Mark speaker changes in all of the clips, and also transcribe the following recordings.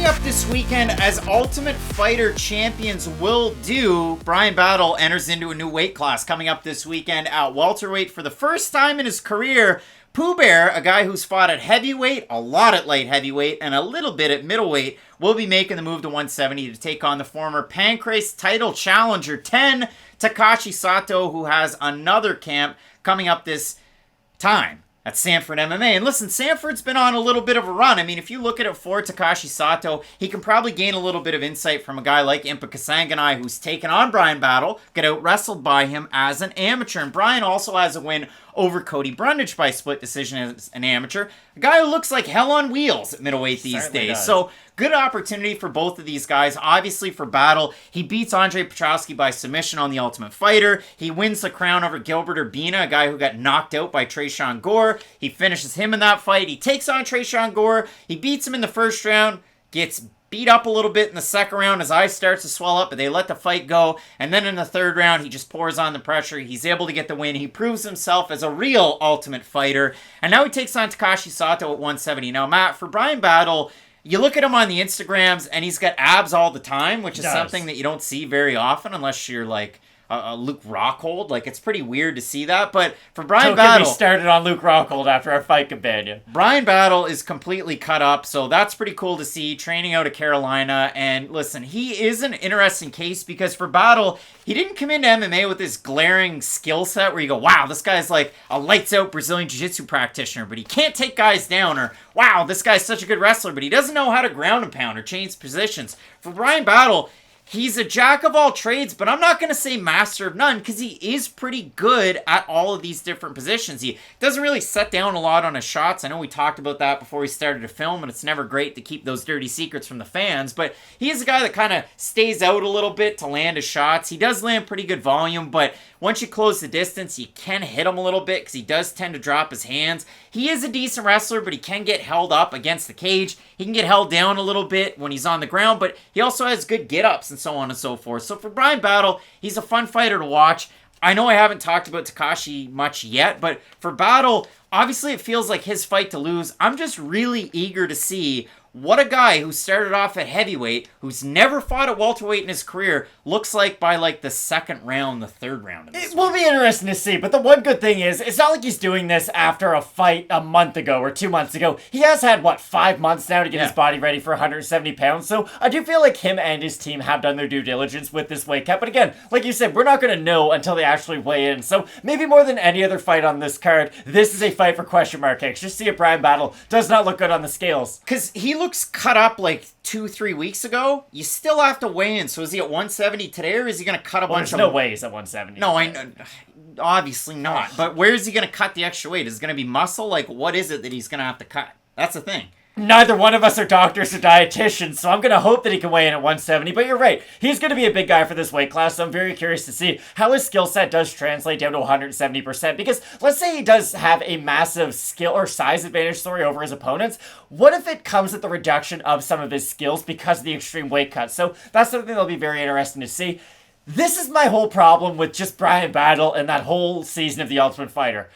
Speaker 1: Coming up this weekend, as Ultimate Fighter champions will do, Bryan Battle enters into a new weight class coming up this weekend at welterweight for the first time in his career. Pooh Bear, a guy who's fought at heavyweight, a lot at light heavyweight, and a little bit at middleweight, will be making the move to 170 to take on the former Pancrase title challenger 10, Takashi Sato, who has another camp coming up this time at Sanford MMA. And listen, Sanford's been on a little bit of a run. I mean, if you look at it for Takashi Sato, he can probably gain a little bit of insight from a guy like Impa Kasanganay, who's taken on Bryan Battle, got out-wrestled by him as an amateur. And Bryan also has a win over Cody Brundage by split decision as an amateur. A guy who looks like hell on wheels at middleweight these days. Does. So, good opportunity for both of these guys. Obviously, for Battle, he beats Andre Petrowski by submission on The Ultimate Fighter. He wins the crown over Gilbert Urbina, a guy who got knocked out by Tresean Gore. He finishes him in that fight. He takes on Tresean Gore. He beats him in the first round, gets beat up a little bit in the second round. His eyes starts to swell up, but they let the fight go. And then in the third round, he just pours on the pressure. He's able to get the win. He proves himself as a real Ultimate Fighter. And now he takes on Takashi Sato at 170. Now, Matt, for Bryan Battle, you look at him on the Instagrams, and he's got abs all the time, which is something that you don't see very often unless you're like Luke Rockhold. Like, it's pretty weird to see that. But for Bryan Battle,
Speaker 2: we started on Luke Rockhold after our fight companion.
Speaker 1: Bryan Battle is completely cut up, so that's pretty cool to see. Training out of Carolina, and listen, he is an interesting case because for Battle, he didn't come into MMA with this glaring skill set where you go, wow, this guy's like a lights-out Brazilian Jiu-Jitsu practitioner, but he can't take guys down, or wow, this guy's such a good wrestler, but he doesn't know how to ground and pound or change positions. For Bryan Battle, he's a jack of all trades, but I'm not going to say master of none because he is pretty good at all of these different positions. He doesn't really set down a lot on his shots. I know we talked about that before we started to film, and it's never great to keep those dirty secrets from the fans, but he is a guy that kind of stays out a little bit to land his shots. He does land pretty good volume, but once you close the distance, you can hit him a little bit because he does tend to drop his hands. He is a decent wrestler, but he can get held up against the cage. He can get held down a little bit when he's on the ground, but he also has good get-ups and so on and so forth. So for Bryan Battle, he's a fun fighter to watch. I know I haven't talked about Takashi much yet, but for Battle, obviously it feels like his fight to lose. I'm just really eager to see what a guy who started off at heavyweight, who's never fought at welterweight in his career, looks like by like the second round, the third round of this.
Speaker 2: It will be interesting to see, but the one good thing is, it's not like he's doing this after a fight a month ago or 2 months ago. He has had, 5 months now to get his body ready for 170 pounds, so I do feel like him and his team have done their due diligence with this weight cut, but again, like you said, we're not going to know until they actually weigh in, so maybe more than any other fight on this card, this is a fight for question mark kicks. Just see if Bryan Battle does not look good on the scales.
Speaker 1: Because he looks cut up like 2-3 weeks ago. You still have to weigh in. So is he at 170 today, or is he going to cut a bunch of...
Speaker 2: There's no way he's at 170.
Speaker 1: No, I know. Obviously not. But where is he going to cut the extra weight? Is it going to be muscle? Like, what is it that he's going to have to cut? That's the thing.
Speaker 2: Neither one of us are doctors or dietitians, so I'm going to hope that he can weigh in at 170, but you're right. He's going to be a big guy for this weight class, so I'm very curious to see how his skill set does translate down to 170%, because let's say he does have a massive skill or size advantage, over his opponents. What if it comes at the reduction of some of his skills because of the extreme weight cut? So that's something that'll be very interesting to see. This is my whole problem with just Bryan Battle and that whole season of The Ultimate Fighter.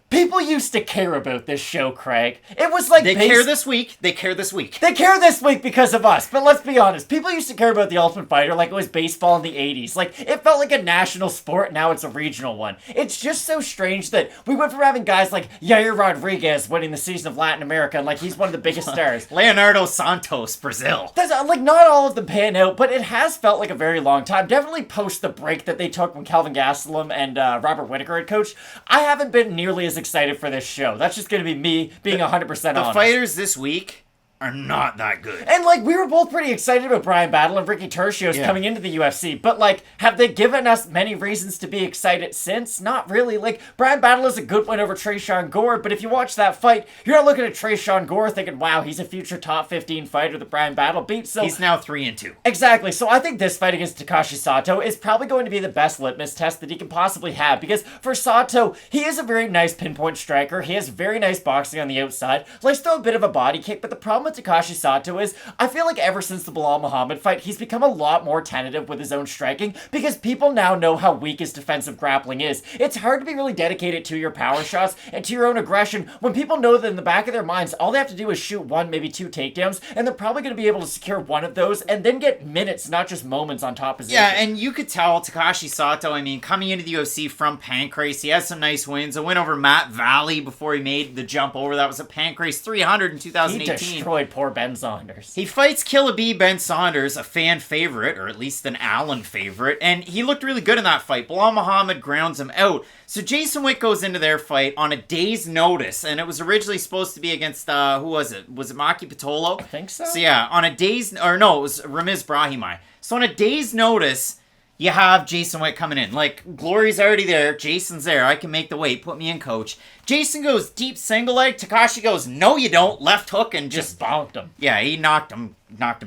Speaker 2: People used to care about this show, Craig. It was like...
Speaker 1: They care this week. They care this week.
Speaker 2: They care this week because of us. But let's be honest. People used to care about The Ultimate Fighter like it was baseball in the 80s. Like, it felt like a national sport. Now it's a regional one. It's just so strange that we went from having guys like Yair Rodriguez winning the season of Latin America, and like he's one of the biggest stars.
Speaker 1: Leonardo Santos, Brazil.
Speaker 2: That's, like, not all of them pan out, but it has felt like a very long time. Definitely post the break that they took when Kelvin Gastelum and Robert Whittaker had coached. I haven't been nearly as excited for this show. That's just going to be me being 100% honest.
Speaker 1: The fighters this week are not that good.
Speaker 2: And, like, we were both pretty excited about Bryan Battle and Ricky Tercios coming into the UFC, but, like, have they given us many reasons to be excited since? Not really. Like, Bryan Battle is a good win over Tresean Gore, but if you watch that fight, you're not looking at Tresean Gore thinking, wow, he's a future top 15 fighter that Bryan Battle beat, so...
Speaker 1: He's now 3-2.
Speaker 2: Exactly, so I think this fight against Takashi Sato is probably going to be the best litmus test that he can possibly have, because for Sato, he is a very nice pinpoint striker, he has very nice boxing on the outside, likes to throw a bit of a body kick, but the problem problem with Takashi Sato is, I feel like ever since the Bilal Muhammad fight, he's become a lot more tentative with his own striking because people now know how weak his defensive grappling is. It's hard to be really dedicated to your power shots and to your own aggression when people know that in the back of their minds, all they have to do is shoot one, maybe two takedowns, and they're probably going to be able to secure one of those and then get minutes, not just moments on top position.
Speaker 1: Yeah, and you could tell Takashi Sato, I mean, coming into the UFC from Pancrase, he has some nice wins. A win over Matt Valley before he made the jump over. That was at Pancrase 300 in 2018.
Speaker 2: He destroyed poor Ben Saunders.
Speaker 1: He fights Killaby Ben Saunders, a fan favorite, or at least an Allen favorite, and he looked really good in that fight. Bilal Muhammad grounds him out. So Jason Witt goes into their fight on a day's notice, and it was originally supposed to be against, who was it? Was it Maki Pitolo?
Speaker 2: I think so.
Speaker 1: So yeah, on a day's, or no, it was Ramiz Brahimaj. So on a day's notice, you have Jason Witt coming in. Like, Glory's already there. Jason's there. I can make the weight. Put me in, coach. Jason goes deep single leg. Takashi goes, no, you don't. Left hook and just
Speaker 2: bonked him.
Speaker 1: Yeah, he knocked him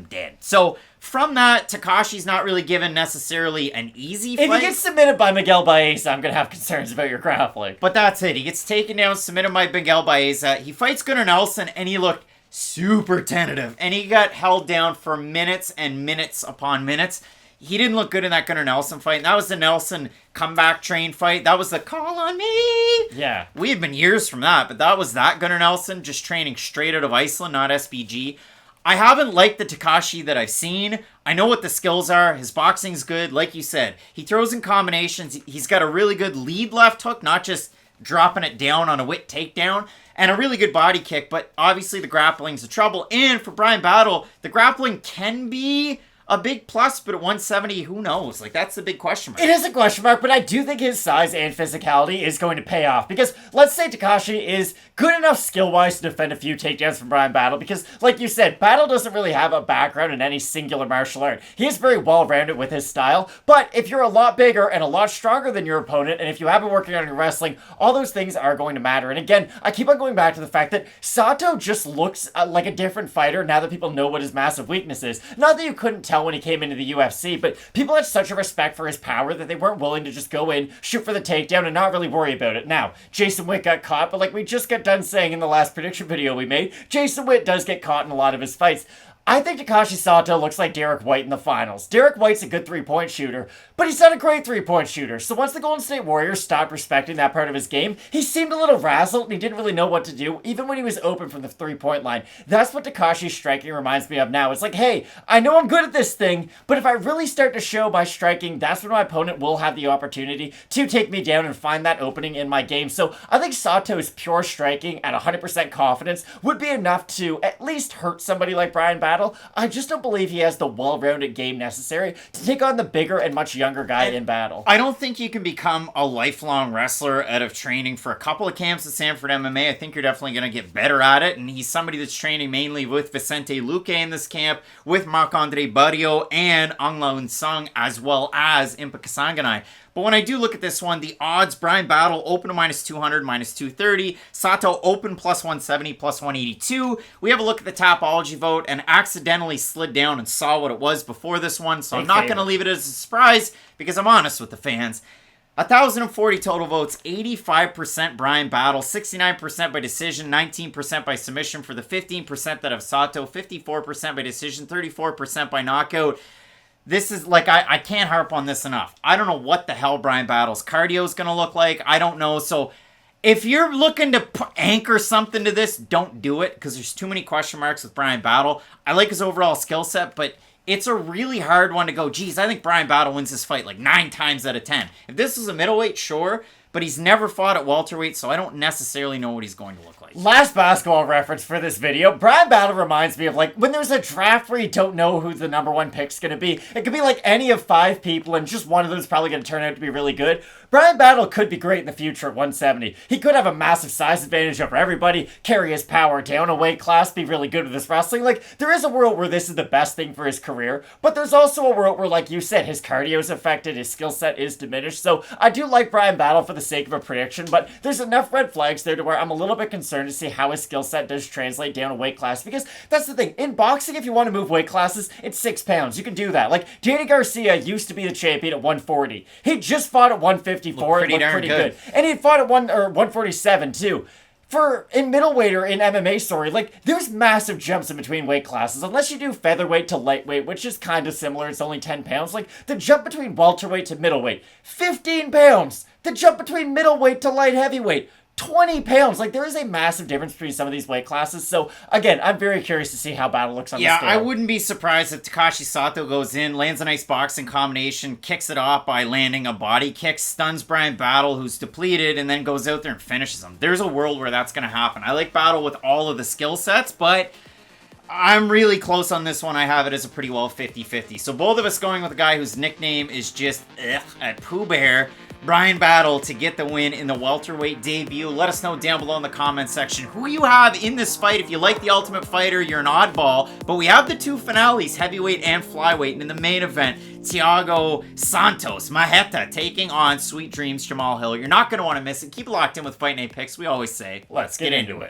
Speaker 1: dead. So from that, Takashi's not really given necessarily an easy fight.
Speaker 2: If he gets submitted by Miguel Baeza, I'm going to have concerns about your grappling.
Speaker 1: But that's it. He gets taken down, submitted by Miguel Baeza. He fights Gunnar Nelson, and he looked super tentative. And he got held down for minutes and minutes upon minutes. He didn't look good in that Gunnar Nelson fight. And that was the Nelson comeback train fight. That was the call on me.
Speaker 2: Yeah.
Speaker 1: We had been years from that, but that was that Gunnar Nelson just training straight out of Iceland, not SBG. I haven't liked the Takashi that I've seen. I know what the skills are. His boxing's good. Like you said, he throws in combinations. He's got a really good lead left hook, not just dropping it down on a Witt takedown, and a really good body kick. But obviously the grappling's the trouble. And for Bryan Battle, the grappling can be a big plus, but at 170, who knows? Like, that's the big question mark.
Speaker 2: It is a question mark, but I do think his size and physicality is going to pay off. Because let's say Takashi is good enough skill-wise to defend a few takedowns from Bryan Battle. Because, like you said, Battle doesn't really have a background in any singular martial art. He is very well-rounded with his style. But if you're a lot bigger and a lot stronger than your opponent, and if you have been working on your wrestling, all those things are going to matter. And again, I keep on going back to the fact that Sato just looks like a different fighter now that people know what his massive weakness is. Not that you couldn't tell when he came into the UFC, but people had such a respect for his power that they weren't willing to just go in, shoot for the takedown, and not really worry about it. Now, Jason Witt got caught, but like we just got done saying in the last prediction video we made, Jason Witt does get caught in a lot of his fights. I think Takashi Sato looks like Derek White in the finals. Derek White's a good three-point shooter, but he's not a great three-point shooter. So once the Golden State Warriors stopped respecting that part of his game, he seemed a little razzled and he didn't really know what to do, even when he was open from the three-point line. That's what Takashi's striking reminds me of now. It's like, hey, I know I'm good at this thing, but if I really start to show my striking, that's when my opponent will have the opportunity to take me down and find that opening in my game. So I think Sato's pure striking at 100% confidence would be enough to at least hurt somebody like Bryan Battle. I just don't believe he has the well-rounded game necessary to take on the bigger and much younger guy in Battle.
Speaker 1: I don't think you can become a lifelong wrestler out of training for a couple of camps at Sanford MMA. I think you're definitely going to get better at it, and he's somebody that's training mainly with Vicente Luque in this camp, with Marc-Andre Barrio and Ang Laun Sung, as well as Impa Kasanganay. But when I do look at this one, the odds, Bryan Battle open to minus 200, minus 230. Sato open plus 170, plus 182. We have a look at the Tapology vote and accidentally slid down and saw what it was before this one. So I'm not going to leave it as a surprise because I'm honest with the fans. 1,040 total votes, 85% Bryan Battle, 69% by decision, 19% by submission for the 15% that have Sato, 54% by decision, 34% by knockout. This is, like, I can't harp on this enough. I don't know what the hell Bryan Battle's cardio is going to look like. I don't know. So if you're looking to anchor something to this, don't do it because there's too many question marks with Bryan Battle. I like his overall skill set, but it's a really hard one to go, geez, I think Bryan Battle wins this fight like 9 times out of 10. If this was a middleweight, sure, but he's never fought at welterweight, so I don't necessarily know what he's going to look like.
Speaker 2: Last basketball reference for this video, Bryan Battle reminds me of like when there's a draft where you don't know who the number one pick's going to be. It could be like any of 5 people and just one of them is probably going to turn out to be really good. Bryan Battle could be great in the future at 170. He could have a massive size advantage over everybody, carry his power down a weight class, be really good with his wrestling. Like, there is a world where this is the best thing for his career, but there's also a world where, like you said, his cardio is affected, his skill set is diminished. So I do like Bryan Battle for the sake of a prediction, but there's enough red flags there to where I'm a little bit concerned to see how his skill set does translate down a weight class, because that's the thing. In boxing, if you want to move weight classes, it's 6 pounds. You can do that. Like, Danny Garcia used to be the champion at 140. He just fought at 154 and looked pretty good. And he fought at 147 too. for in middleweight or in MMA story, like, there's massive jumps in between weight classes. Unless you do featherweight to lightweight, which is kind of similar, it's only 10 pounds. Like, the jump between welterweight to middleweight, 15 pounds. The jump between middleweight to light heavyweight, 20 pounds. Like, there is a massive difference between some of these weight classes. So, again, I'm very curious to see how Battle looks on the scale.
Speaker 1: Yeah, I wouldn't be surprised if Takashi Sato goes in, lands a nice boxing combination, kicks it off by landing a body kick, stuns Bryan Battle, who's depleted, and then goes out there and finishes him. There's a world where that's going to happen. I like Battle with all of the skill sets, but I'm really close on this one. I have it as a pretty well 50-50. So both of us going with a guy whose nickname is just at Pooh Bear. Bryan Battle to get the win in the welterweight debut. Let us know down below in the comment section who you have in this fight. If you like The Ultimate Fighter, you're an oddball. But we have the two finales, heavyweight and flyweight. And in the main event, Thiago Santos, Maheta, taking on Sweet Dreams Jamal Hill. You're not going to want to miss it. Keep locked in with Fight Night Picks. We always say, let's get into it.